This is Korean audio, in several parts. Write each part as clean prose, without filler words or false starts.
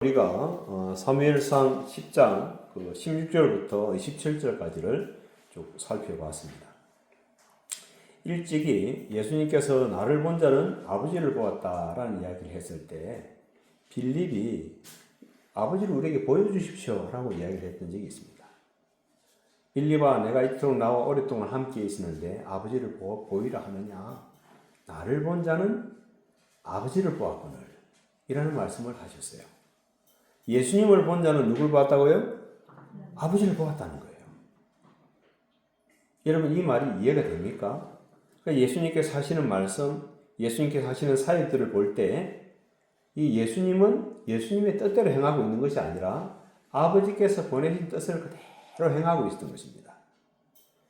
우리가 사무엘상 10장 16절부터 27절까지를 쭉 살펴봤습니다. 일찍이 예수님께서 나를 본 자는 아버지를 보았다라는 이야기를 했을 때 빌립이 아버지를 우리에게 보여주십시오 라고 이야기를 했던 적이 있습니다. 빌립아, 내가 이토록 나와 오랫동안 함께 있었는데 아버지를 보이라 하느냐? 나를 본 자는 아버지를 보았거늘 이라는 말씀을 하셨어요. 예수님을 본 자는 누굴 보았다고요? 아버지를 보았다는 거예요. 여러분, 이 말이 이해가 됩니까? 그러니까 예수님께서 하시는 말씀, 예수님께서 하시는 사역들을 볼 때 이 예수님은 예수님의 뜻대로 행하고 있는 것이 아니라 아버지께서 보내신 뜻을 그대로 행하고 있었던 것입니다.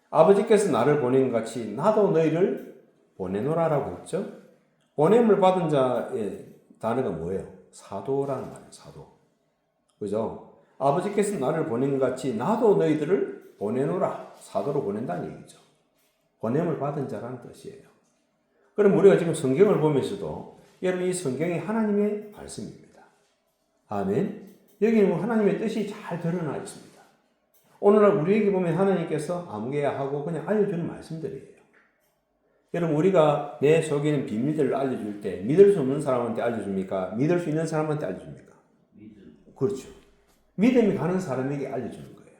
아버지께서 나를 보낸 것 같이 나도 너희를 보내노라라고 했죠. 보냄을 받은 자의 단어가 뭐예요? 사도라는 말이에요. 사도. 그죠? 아버지께서 나를 보낸 것 같이 나도 너희들을 보내노라. 사도로 보낸다는 얘기죠. 보냄을 받은 자라는 뜻이에요. 그럼 우리가 지금 성경을 보면서도 여러분, 이 성경이 하나님의 말씀입니다. 아멘. 여기는 하나님의 뜻이 잘 드러나 있습니다. 오늘날 우리에게 보면 하나님께서 아무개야 하고 그냥 알려주는 말씀들이에요. 여러분, 우리가 내 속에 있는 비밀들을 알려줄 때 믿을 수 없는 사람한테 알려줍니까? 믿을 수 있는 사람한테 알려줍니까? 그렇죠. 믿음이 가는 사람에게 알려주는 거예요.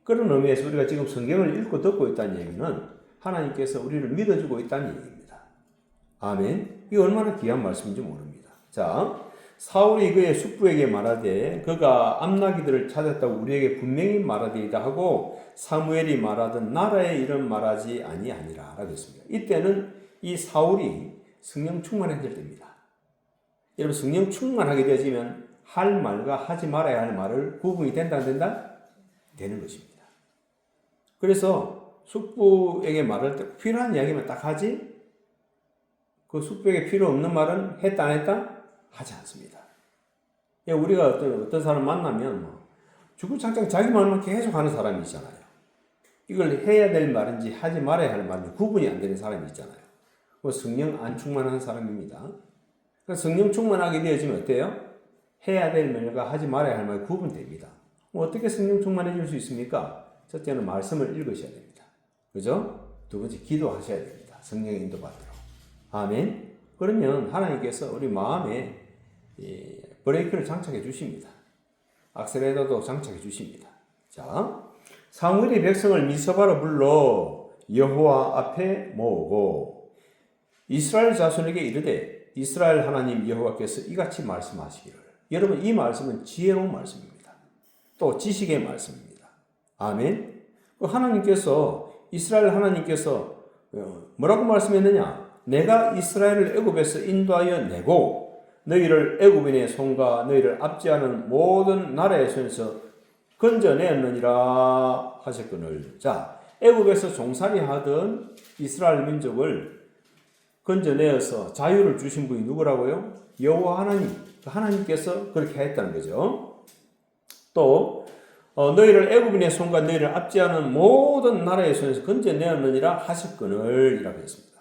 그런 의미에서 우리가 지금 성경을 읽고 듣고 있다는 얘기는 하나님께서 우리를 믿어주고 있다는 얘기입니다. 아멘. 이게 얼마나 귀한 말씀인지 모릅니다. 자, 사울이 그의 숙부에게 말하되 그가 암나기들을 찾았다고 우리에게 분명히 말하되이다 하고 사무엘이 말하던 나라의 일은 말하지 아니하니라 라고 했습니다. 이때는 이 사울이 성령 충만해질 때입니다. 여러분, 성령 충만하게 되어지면 할 말과 하지 말아야 할 말을 구분이 된다 안 된다? 되는 것입니다. 그래서 숙부에게 말할 때 필요한 이야기만 딱 하지 그 숙부에게 필요 없는 말은 했다 안 했다? 하지 않습니다. 우리가 어떤 사람 만나면 주구장창 자기 말만 계속 하는 사람이 있잖아요. 이걸 해야 될 말인지 하지 말아야 할 말인지 구분이 안 되는 사람이 있잖아요. 성령 안 충만한 사람입니다. 성령 충만하게 되어지면 어때요? 해야 될 말과 하지 말아야 할 말 구분됩니다. 어떻게 성령 충만해질 수 있습니까? 첫째는 말씀을 읽으셔야 됩니다. 그죠? 두 번째, 기도하셔야 됩니다. 성령의 인도받도록. 아멘. 그러면 하나님께서 우리 마음에 브레이크를 장착해 주십니다. 악셀레이터도 장착해 주십니다. 자, 사무엘이 백성을 미스바로 불러 여호와 앞에 모으고 이스라엘 자손에게 이르되 이스라엘 하나님 여호와께서 이같이 말씀하시기를. 여러분, 이 말씀은 지혜로운 말씀입니다. 또 지식의 말씀입니다. 아멘. 하나님께서, 이스라엘 하나님께서 뭐라고 말씀했느냐? 내가 이스라엘을 애굽에서 인도하여 내고 너희를 애굽인의 손과 너희를 압제하는 모든 나라의 손에서 건져내었느니라 하셨거늘. 자, 애굽에서 종살이 하던 이스라엘 민족을 건져내어서 자유를 주신 분이 누구라고요? 여호와 하나님. 하나님께서 그렇게 했다는 거죠. 또 너희를 애굽인의 손과 너희를 압제하는 모든 나라의 손에서 건져내었느니라 하셨거늘 이라고 했습니다.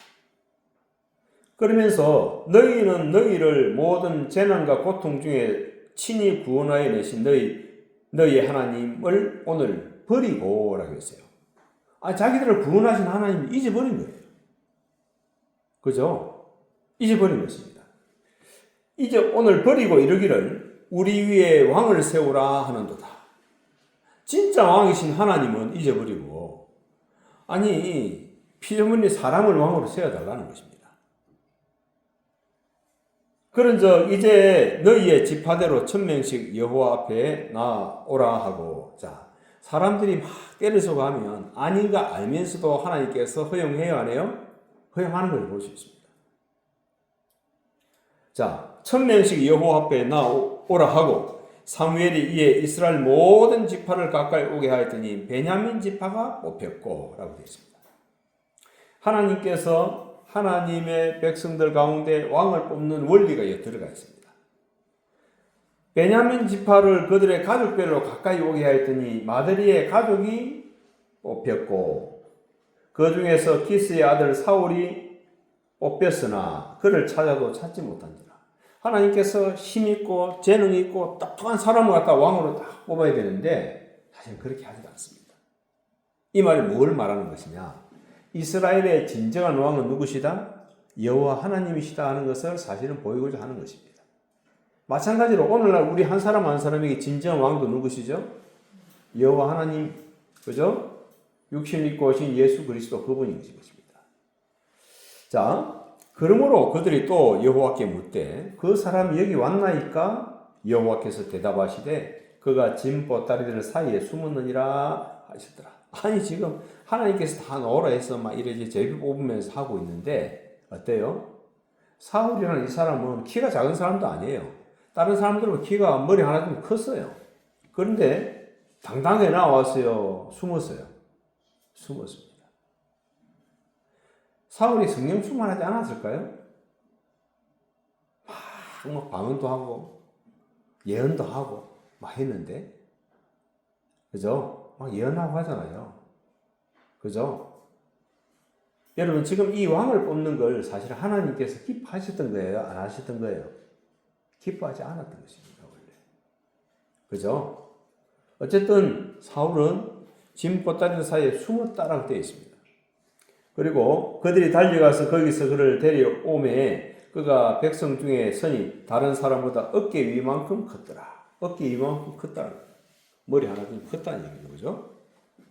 그러면서 너희는 너희를 모든 재난과 고통 중에 친히 구원하여 내신 너희의 하나님을 오늘 버리고 라고 했어요. 자기들을 구원하신 하나님을 잊어버린 거예요. 그죠? 잊어버린 것입니다. 이제 오늘 버리고 이르기를 우리 위에 왕을 세우라 하는도다. 진짜 왕이신 하나님은 잊어버리고 피조물이 사람을 왕으로 세워달라는 것입니다. 그런즉 이제 너희의 지파대로 1000명씩 여호와 앞에 나오라 하고. 자, 사람들이 막 때려서 가면 아닌가 알면서도 하나님께서 허용해요 안 해요? 허용하는 걸 볼 수 있습니다. 자, 1000명씩 여호와 앞에 나오라 하고 사무엘이 이에 이스라엘 모든 지파를 가까이 오게 하였더니 베냐민 지파가 뽑혔고 라고 되어 있습니다. 하나님께서 하나님의 백성들 가운데 왕을 뽑는 원리가 여기 들어가 있습니다. 베냐민 지파를 그들의 가족별로 가까이 오게 하였더니 마드리의 가족이 뽑혔고 그 중에서 기스의 아들 사울이 뽑혔으나 그를 찾아도 찾지 못한지라. 하나님께서 힘 있고 재능 있고 똑똑한 사람을 갖다 왕으로 딱 뽑아야 되는데 사실 그렇게 하지 않습니다. 이 말이 뭘 말하는 것이냐? 이스라엘의 진정한 왕은 누구시다? 여호와 하나님이시다 하는 것을 사실은 보이고자 하는 것입니다. 마찬가지로 오늘날 우리 한 사람 한 사람에게 진정한 왕도 누구시죠? 여호와 하나님, 그죠? 육신 입고 오신 예수 그리스도 그분이 것입니다. 자, 그러므로 그들이 또 여호와께 묻되 그 사람이 여기 왔나이까? 여호와께서 대답하시되 그가 짐 보따리들 사이에 숨었느니라 하시더라. 아니 지금 하나님께서 다 넣으라 해서 막 이렇게 제비 뽑으면서 하고 있는데 어때요? 사울이라는 이 사람은 키가 작은 사람도 아니에요. 다른 사람들은 키가 머리 하나 좀 컸어요. 그런데 당당하게 나왔어요. 숨었어요. 숨었습니다. 사울이 성령 충만하지 않았을까요? 막 방언도 하고 예언도 하고 막 했는데, 그죠? 막 예언하고 하잖아요. 그죠? 여러분 지금 이 왕을 뽑는 걸 사실 하나님께서 기뻐하셨던 거예요? 안 하셨던 거예요? 기뻐하지 않았던 것입니다. 원래. 그죠? 어쨌든 사울은 짐 보따리 사이에 숨었다라고 되어 있습니다. 그리고 그들이 달려가서 거기서 그를 데려오매 그가 백성 중에 선이 다른 사람보다 어깨 위만큼 컸더라. 어깨 위만큼 컸다는 거예요. 머리 하나 좀 컸다는 얘기죠. 그죠?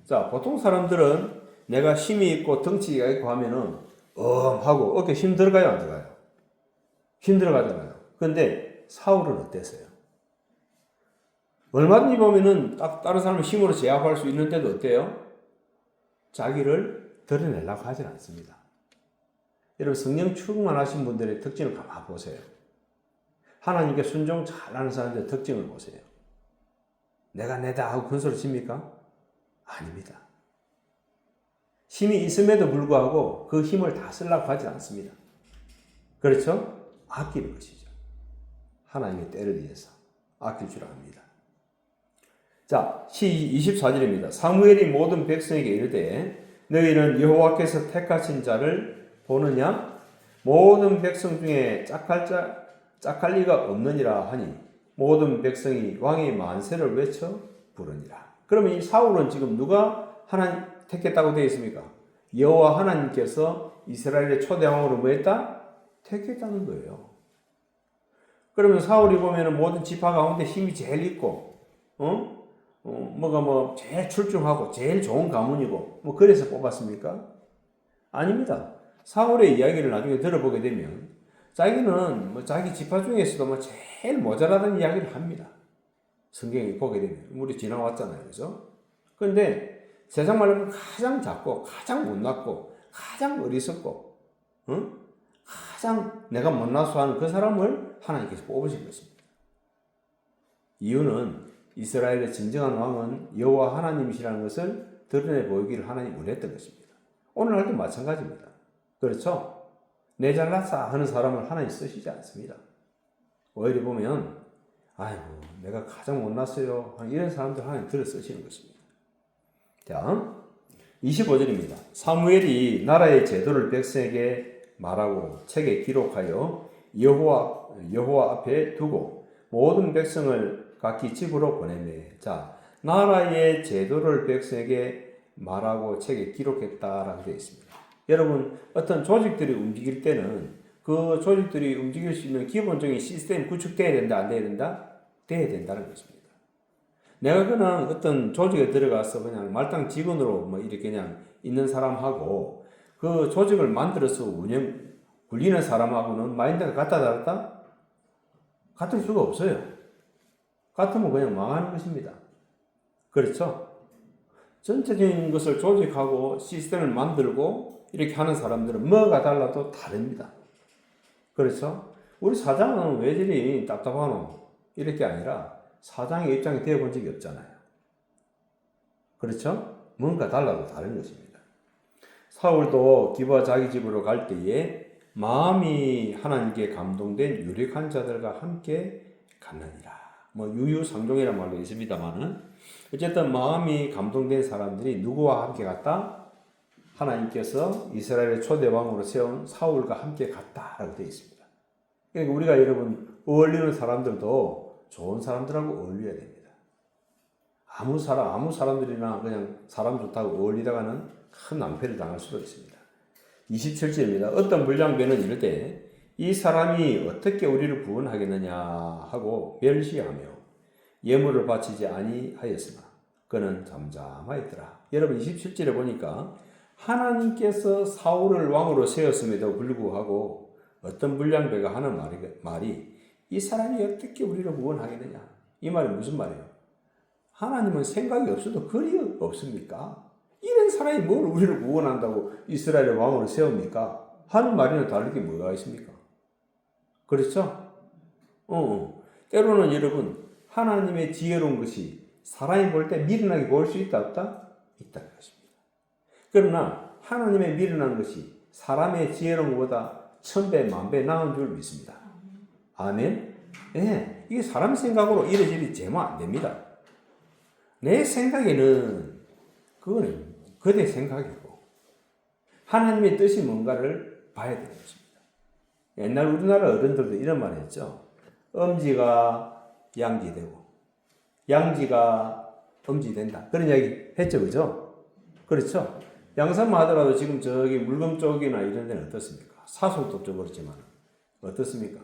자, 보통 사람들은 내가 힘이 있고 덩치가 있고 하면은 하고 어깨 힘 들어가요, 안 들어가요? 힘 들어가잖아요. 그런데 사울은 어땠어요? 얼마든지 보면은 다른 사람을 힘으로 제압할 수 있는데도 어때요? 자기를 드러내려고 하진 않습니다. 여러분 성령 충만하신 분들의 특징을 가만 보세요. 하나님께 순종 잘하는 사람들의 특징을 보세요. 내가 내다 하고 큰소리 칩니까? 아닙니다. 힘이 있음에도 불구하고 그 힘을 다 쓰려고 하지 않습니다. 그렇죠? 아끼는 것이죠. 하나님의 때를 위해서 아낄 줄 압니다. 자, 24절입니다. 사무엘이 모든 백성에게 이르되 너희는 여호와께서 택하신 자를 보느냐? 모든 백성 중에 짝할 리가 없느니라 하니 모든 백성이 왕의 만세를 외쳐 부르니라. 그러면 이 사울은 지금 누가 하나님 택했다고 되어 있습니까? 여호와 하나님께서 이스라엘의 초대 왕으로 뭐 했다? 택했다는 거예요. 그러면 사울이 보면은 모든 지파 가운데 힘이 제일 있고, 뭐가 제일 출중하고 제일 좋은 가문이고 뭐 그래서 뽑았습니까? 아닙니다. 사울의 이야기를 나중에 들어보게 되면 자기는 자기 지파 중에서도 제일 모자라다는 이야기를 합니다. 성경에 보게 되면 우리 지나왔잖아요, 그죠? 그런데 세상 말로 하면 가장 작고 가장 못났고 가장 어리석고 가장 내가 못나서 하는 그 사람을 하나님께서 뽑으신 것입니다. 이유는 이스라엘의 진정한 왕은 여호와 하나님이시라는 것을 드러내 보이기를 하나님이 원했던 것입니다. 오늘날도 마찬가지입니다. 그렇죠? 내 잘났어 하는 사람을 하나님 쓰시지 않습니다. 오히려 보면 아이고 내가 가장 못났어요 이런 사람들 하나님 들어 쓰시는 것입니다. 자, 25절입니다. 사무엘이 나라의 제도를 백성에게 말하고 책에 기록하여 여호와 앞에 두고 모든 백성을 각기 집으로 보내매. 자, 나라의 제도를 백성에게 말하고 책에 기록했다라고 되어 있습니다. 여러분, 어떤 조직들이 움직일 때는 그 조직들이 움직일 수 있는 기본적인 시스템이 구축돼야 된다, 안 돼야 된다? 돼야 된다는 것입니다. 내가 그냥 어떤 조직에 들어가서 그냥 말당 직원으로 이렇게 그냥 있는 사람하고 그 조직을 만들어서 굴리는 사람하고는 마인드가 같다 다르다? 같을 수가 없어요. 같으면 그냥 망하는 것입니다. 그렇죠? 전체적인 것을 조직하고 시스템을 만들고 이렇게 하는 사람들은 뭐가 달라도 다릅니다. 그렇죠? 우리 사장은 왜 저리 답답하노? 이렇게 아니라 사장의 입장이 되어본 적이 없잖아요. 그렇죠? 뭔가 달라도 다른 것입니다. 사울도 기브아 자기 집으로 갈 때에 마음이 하나님께 감동된 유력한 자들과 함께 갔느니라. 유유상종이라는 말도 있습니다만은 어쨌든 마음이 감동된 사람들이 누구와 함께 갔다? 하나님께서 이스라엘의 초대 왕으로 세운 사울과 함께 갔다라고 되어 있습니다. 그러니까 우리가 여러분 어울리는 사람들도 좋은 사람들하고 어울려야 됩니다. 아무 사람들이나 그냥 사람 좋다고 어울리다가는 큰 낭패를 당할 수도 있습니다. 27절입니다. 어떤 불량배는 이럴 때 이 사람이 어떻게 우리를 구원하겠느냐 하고 멸시하며 예물을 바치지 아니하였으나 그는 잠잠하였더라. 여러분 27절에 보니까 하나님께서 사울을 왕으로 세웠음에도 불구하고 어떤 불량배가 하는 말이 이 사람이 어떻게 우리를 구원하겠느냐. 이 말이 무슨 말이에요? 하나님은 생각이 없어도 그리 없습니까? 이런 사람이 뭘 우리를 구원한다고 이스라엘의 왕으로 세웁니까? 하는 말이나 다를 게 뭐가 있습니까? 그렇죠? 때로는 여러분 하나님의 지혜로운 것이 사람이 볼 때 미련하게 보일 수 있다 없다? 있다는 것입니다. 그러나 하나님의 미련한 것이 사람의 지혜로운 것보다 1000배 만배 나은 줄 믿습니다. 아멘? 예, 이게 사람 생각으로 이래저래 재면 안 됩니다. 내 생각에는 그거는 그대 생각이고 하나님의 뜻이 뭔가를 봐야 되는 것입니다. 옛날 우리나라 어른들도 이런 말 했죠. 엄지가 양지되고 양지가 엄지된다. 그런 이야기 했죠. 그죠? 그렇죠? 양산만 하더라도 지금 저기 물금 쪽이나 이런 데는 어떻습니까? 사송도 좀 그렇지만 어떻습니까?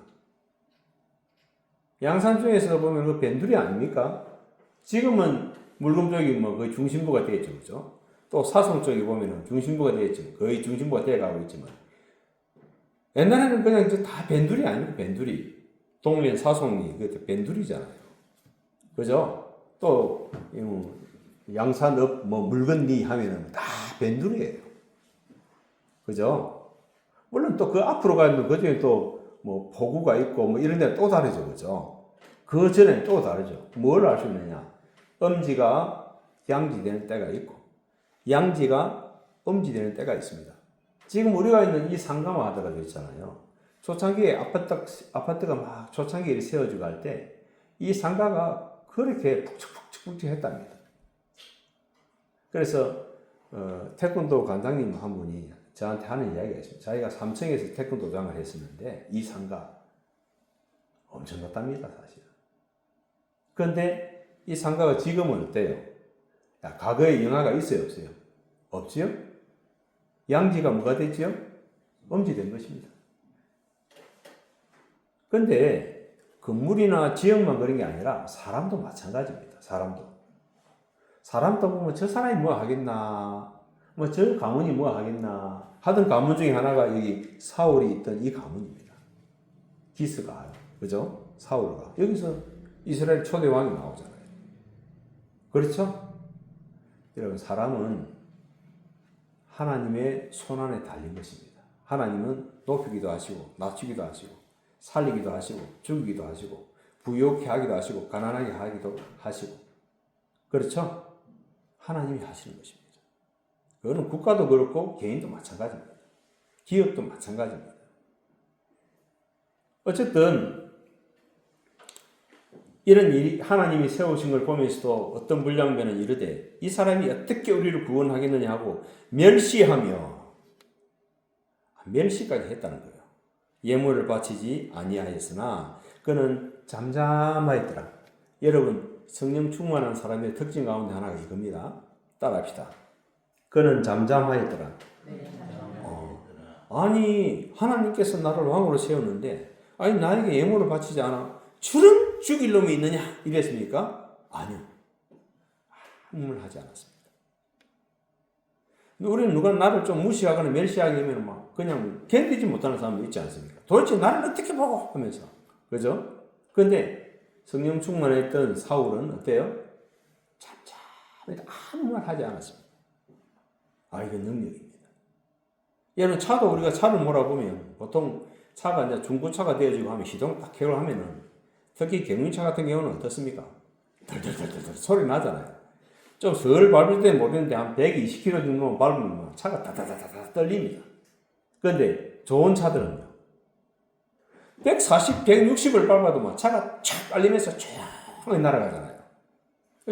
양산 쪽에서 보면 그 밴들이 아닙니까? 지금은 물금 쪽이 뭐 거의 중심부가 되겠죠. 그죠? 또 사송 쪽에 보면은 중심부가 되겠죠. 거의 중심부가 되어가고 있지만 옛날에는 그냥 다 밴들이 아닙니까? 밴들이. 동면 사송이 그것도 밴들이잖아요. 그죠? 또 양산업 뭐 물건리 하면은 다 밴들이에요. 그죠? 물론 또 그 앞으로 가면 그 중에 또 뭐 포구가 있고 뭐 이런 데는 또 다르죠. 그죠? 그 전에는 또 다르죠. 뭘 알 수 있느냐? 엄지가 양지되는 때가 있고 양지가 엄지되는 때가 있습니다. 지금 우리가 있는 이 상가만 하더라도 있잖아요. 초창기에 아파트가 막 초창기에 세워지고 할 때 이 상가가 그렇게 푹축푹축 했답니다. 그래서 태권도 관장님 한 분이 저한테 하는 이야기가 있습니다. 자기가 3층에서 태권도장을 했었는데 이 상가 엄청 높답니다, 사실. 그런데 이 상가가 지금은 어때요? 과거에 영화가 있어요, 없어요? 없지요? 양지가 뭐가 됐지요? 엄지된 것입니다. 그런데 건물이나 지역만 그런 게 아니라 사람도 마찬가지입니다. 사람도 보면 저 사람이 뭐 하겠나, 뭐 저 가문이 뭐 하겠나 하던 가문 중에 하나가 여기 사울이 있던 이 가문입니다. 기스가, 그죠? 사울가. 여기서 이스라엘 초대 왕이 나오잖아요. 그렇죠? 여러분, 사람은 하나님의 손안에 달린 것입니다. 하나님은 높이기도 하시고, 낮추기도 하시고, 살리기도 하시고, 죽이기도 하시고, 부유하게 하기도 하시고, 가난하게 하기도 하시고. 그렇죠? 하나님이 하시는 것입니다. 그거는 국가도 그렇고, 개인도 마찬가지입니다. 기업도 마찬가지입니다. 어쨌든, 이런 일이 하나님이 세우신 걸 보면서도 어떤 불량배는 이르되 이 사람이 어떻게 우리를 구원하겠느냐 하고 멸시하며 멸시까지 했다는 거예요. 예물을 바치지 아니하였으나 그는 잠잠하였더라. 여러분, 성령 충만한 사람의 특징 가운데 하나가 이겁니다. 따라합시다. 그는 잠잠하였더라. 아니, 하나님께서 나를 왕으로 세웠는데 아니 나에게 예물을 바치지 않아 주름 죽일 놈이 있느냐 이랬습니까? 아니요. 아무 말 하지 않았습니다. 우리는 누가 나를 좀 무시하거나 멸시하게 하면 막 그냥 견디지 못하는 사람도 있지 않습니까? 도대체 나를 어떻게 보고 하면서. 그죠? 그런데 성령 충만했던 사울은 어때요? 잠잠히 아무 말 하지 않았습니다. 이건 능력입니다. 여러분, 차도 우리가 차를 몰아보면 보통 차가 이제 중고차가 되어지고 하면 시동 딱 켜고 하면은 특히 경유차 같은 경우는 어떻습니까? 덜덜덜덜 소리 나잖아요. 좀 덜 밟을 때는 모르겠는데 한 120km 정도 밟으면 차가 다다다다 떨립니다. 그런데 좋은 차들은요. 140, 160을 밟아도 막 차가 촥 깔리면서 쫙 날아가잖아요.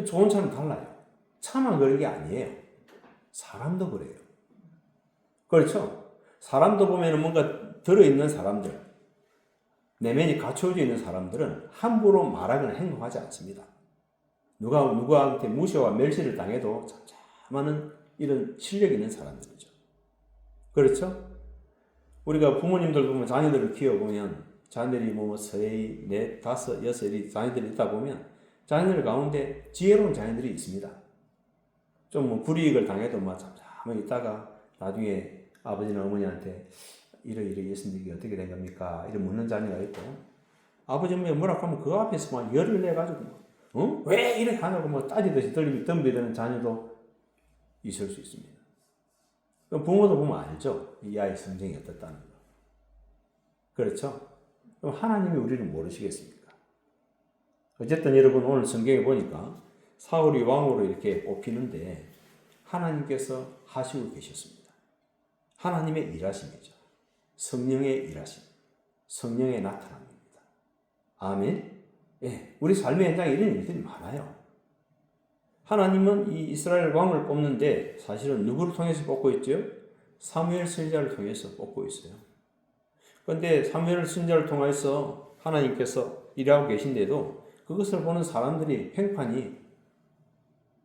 좋은 차는 달라요. 차만 그런 게 아니에요. 사람도 그래요. 그렇죠? 사람도 보면 뭔가 들어있는 사람들. 내면이 갖춰져 있는 사람들은 함부로 말하거나 행동하지 않습니다. 누구한테 무시와 멸시를 당해도 잠잠하는 이런 실력 있는 사람들이죠. 그렇죠? 우리가 부모님들 보면 자녀들을 키워보면 자녀들이 뭐 서희, 넷, 다섯, 여섯이 자녀들이 있다 보면 자녀들 가운데 지혜로운 자녀들이 있습니다. 좀 뭐 불이익을 당해도 막 잠잠하게 있다가 나중에 아버지나 어머니한테 이래 예수님이 어떻게 된 겁니까? 이런 묻는 자녀가 있고 아버지가 뭐라고 하면 그 앞에서 막 열을 내가지고 왜 이렇게 하냐고 뭐 따지듯이 덤비드는 자녀도 있을 수 있습니다. 그럼 부모도 보면 알죠? 이 아이의 성정이 어떻다는 거. 그렇죠? 그럼 하나님이 우리를 모르시겠습니까? 어쨌든 여러분 오늘 성경에 보니까 사울이 왕으로 이렇게 뽑히는데 하나님께서 하시고 계셨습니다. 하나님의 일하심이죠. 성령의 일하심, 성령의 나타남입니다. 아멘. 예, 우리 삶의 현장에 이런 일들이 많아요. 하나님은 이 이스라엘 왕을 뽑는데 사실은 누구를 통해서 뽑고 있죠? 사무엘 선지자를 통해서 뽑고 있어요. 그런데 사무엘 선지자를 통해서 하나님께서 일하고 계신데도 그것을 보는 사람들이 평판이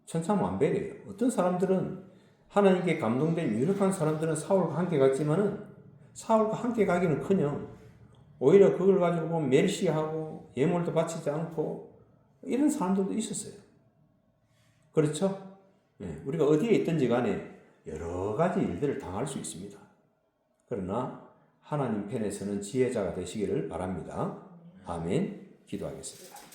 천차만별이에요. 어떤 사람들은 하나님께 감동된 유력한 사람들은 사울과 함께 갔지만은 사울과 함께 가기는커녕 오히려 그걸 가지고 보면 멸시하고 예물도 바치지 않고 이런 사람들도 있었어요. 그렇죠? 네, 우리가 어디에 있든지 간에 여러 가지 일들을 당할 수 있습니다. 그러나 하나님 편에서는 지혜자가 되시기를 바랍니다. 아멘. 기도하겠습니다.